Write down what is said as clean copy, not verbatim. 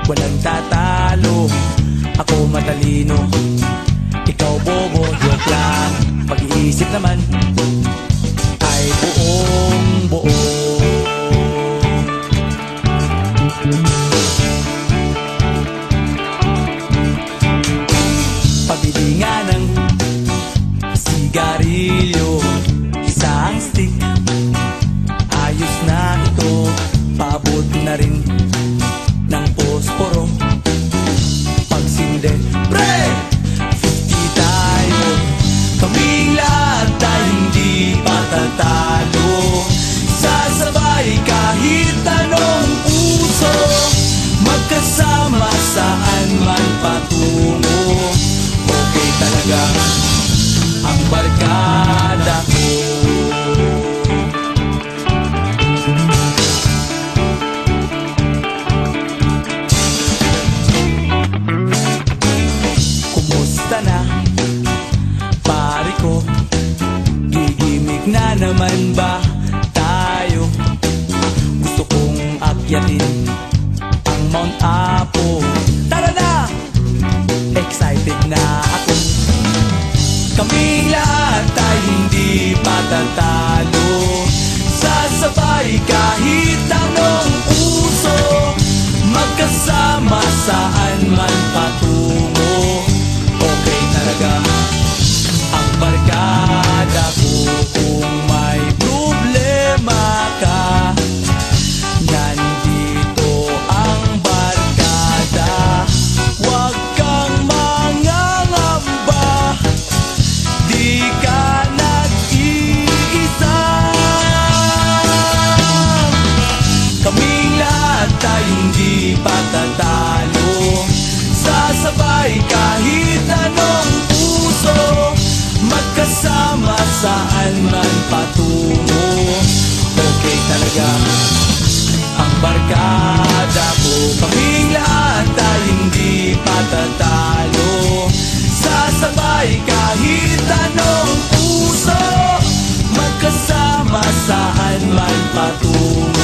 Walang tatalo, ako matalino, ikaw bobo, joke lang. Pag-iisip naman ay buong buo. Pabili nga ng sigarilyo, isang stick, ayos na ito, paabot na rin ng posporo. Pagsinde, pre! 50 tayo, kaming lahat ay hindi patatalo. Sasabay kahit anong uso, magkasama saan man patungo. Okay talaga ang barkada ko. Na naman ba tayo? Gusto kong akyatin ang Mount Apo. Tara na! Excited na ako. Kaming lahat ay hindi patatalo. Sasabay kahit anong uso, magkasama saan man patungo. Okay talaga ang barkada ko. Kung may problema ka, nandito ang barkada. Huwag kang mangangamba, di ka nag-iisa. Kaming lahat ay hindi patatalo. Sasabay kahit anong uso, magkasama saan man patungo. Okay talaga ang barkada ko. Kaming lahat ay hindi patatalo. Sasabay kahit anong uso, magkasama saan man patungo.